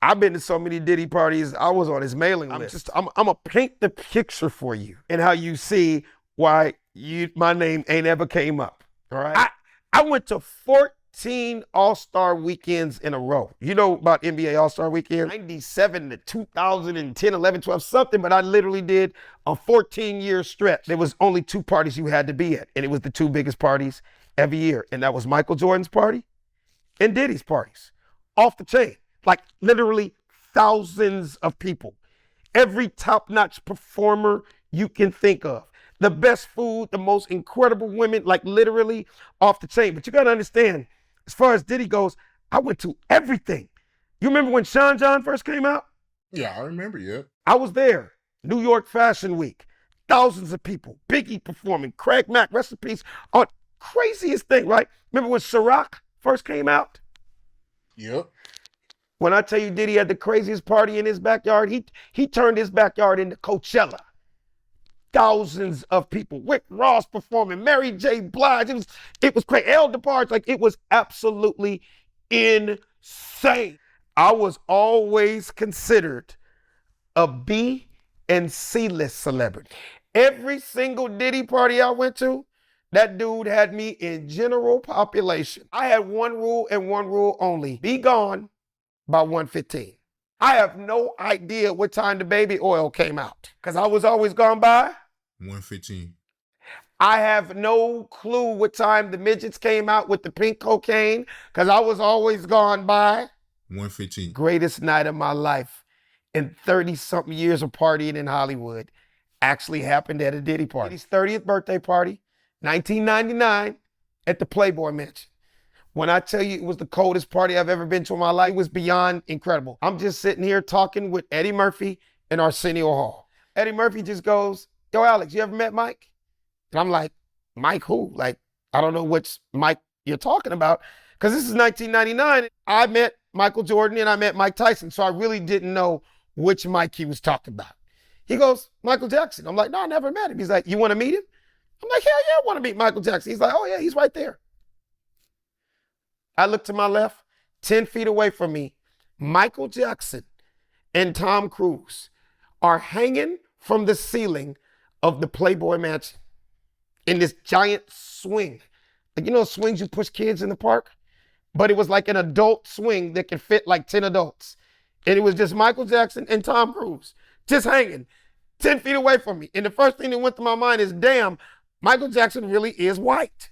I've been to so many Diddy parties, I was on his mailing list. I'm gonna paint the picture for you and how you see why my name ain't ever came up. All right. I went to 14 All-Star weekends in a row. You know about NBA All-Star weekend? 97 to 2010, 11, 12, something, but I literally did a 14-year stretch. There was only two parties you had to be at, and it was the two biggest parties every year. And that was Michael Jordan's party and Diddy's parties. Off the chain. Like literally thousands of people. Every top-notch performer you can think of. The best food, the most incredible women, like literally off the chain. But you gotta understand, as far as Diddy goes, I went to everything. You remember when Sean John first came out? Yeah, I remember, yeah. I was there. New York Fashion Week. Thousands of people. Biggie performing. Craig Mack, rest in peace. Oh, craziest thing, right? Remember when Ciroc first came out? Yep. When I tell you Diddy had the craziest party in his backyard, he turned his backyard into Coachella. Thousands of people. Rick Ross performing, Mary J. Blige. It was crazy. El DeBarge, like it was absolutely insane. I was always considered a B and C list celebrity. Every single Diddy party I went to, that dude had me in general population. I had one rule and one rule only. Be gone by 1:15. I have no idea what time the baby oil came out because I was always gone by 1:15. I have no clue what time the midgets came out with the pink cocaine because I was always gone by 1:15. Greatest night of my life in 30-something years of partying in Hollywood actually happened at a Diddy party. His 30th birthday party, 1999, at the Playboy Mansion. When I tell you it was the coldest party I've ever been to in my life, it was beyond incredible. I'm just sitting here talking with Eddie Murphy and Arsenio Hall. Eddie Murphy just goes, yo, Alex, you ever met Mike? And I'm like, Mike who? Like, I don't know which Mike you're talking about. Because this is 1999. I met Michael Jordan and I met Mike Tyson. So I really didn't know which Mike he was talking about. He goes, Michael Jackson. I'm like, no, I never met him. He's like, you want to meet him? I'm like, hell yeah, I want to meet Michael Jackson. He's like, oh yeah, he's right there. I look to my left, 10 feet away from me, Michael Jackson and Tom Cruise are hanging from the ceiling of the Playboy Mansion in this giant swing. Like, you know, swings you push kids in the park? But it was like an adult swing that could fit like 10 adults. And it was just Michael Jackson and Tom Cruise just hanging 10 feet away from me. And the first thing that went to my mind is, damn, Michael Jackson really is white.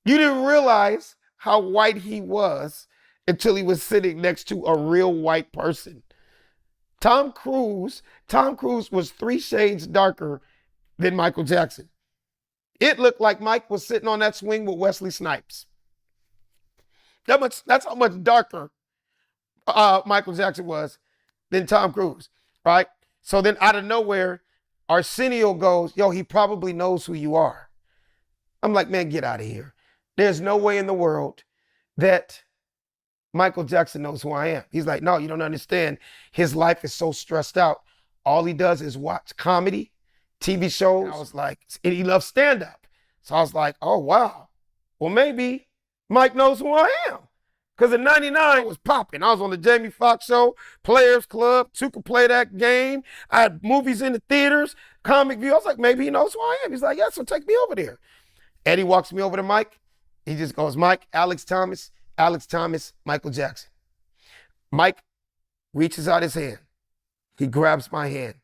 You didn't realize how white he was until he was sitting next to a real white person. Tom Cruise was 3 shades darker than Michael Jackson. It looked like Mike was sitting on that swing with Wesley Snipes. That's how much darker Michael Jackson was than Tom Cruise, right? So then out of nowhere, Arsenio goes, yo, he probably knows who you are. I'm like, man, get out of here. There's no way in the world that Michael Jackson knows who I am. He's like, no, you don't understand. His life is so stressed out. All he does is watch comedy, TV shows. And I was like, and he loves stand-up. So I was like, oh, wow. Well, maybe Mike knows who I am. Because in 99, I was popping. I was on the Jamie Foxx show, Players Club, Two Could Play That Game. I had movies in the theaters, Comic View. I was like, maybe he knows who I am. He's like, yeah, so take me over there. Eddie walks me over to Mike. He just goes, Mike, Alex Thomas, Michael Jackson. Mike reaches out his hand. He grabs my hand.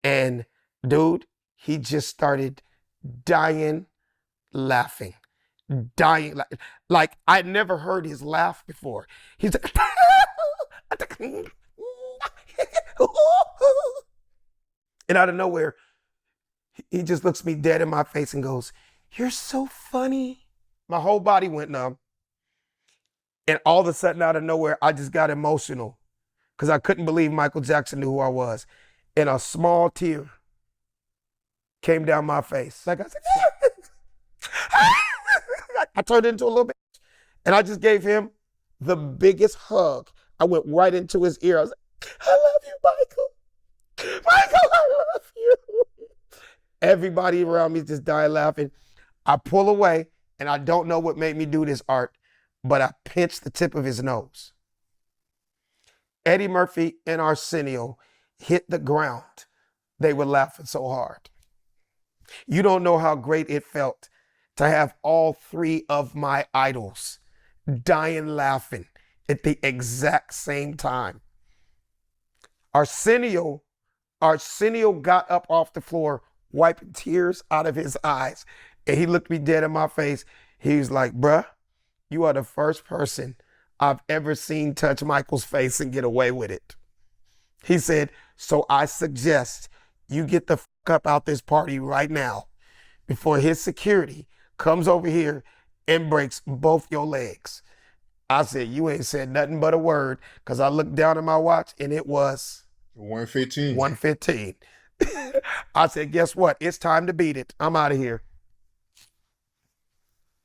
And dude, he just started dying laughing. Dying. Like I'd never heard his laugh before. He's like, and out of nowhere, he just looks me dead in my face and goes, you're so funny. My whole body went numb. And all of a sudden, out of nowhere, I just got emotional because I couldn't believe Michael Jackson knew who I was. And a small tear came down my face. Like I said, I turned into a little bit. And I just gave him the biggest hug. I went right into his ear. I was like, I love you, Michael. Michael, I love you. Everybody around me just died laughing. I pull away, and I don't know what made me do this, Art, but I pinched the tip of his nose. Eddie Murphy and Arsenio hit the ground, they were laughing so hard. You don't know how great it felt to have all three of my idols dying laughing at the exact same time. Arsenio got up off the floor, wiping tears out of his eyes, and he looked me dead in my face. He was like, bruh, you are the first person I've ever seen touch Michael's face and get away with it. He said, so I suggest you get the fuck up out this party right now before his security comes over here and breaks both your legs. I said, you ain't said nothing but a word, because I looked down at my watch and it was 1:15. 1:15. I said, guess what? It's time to beat it. I'm out of here.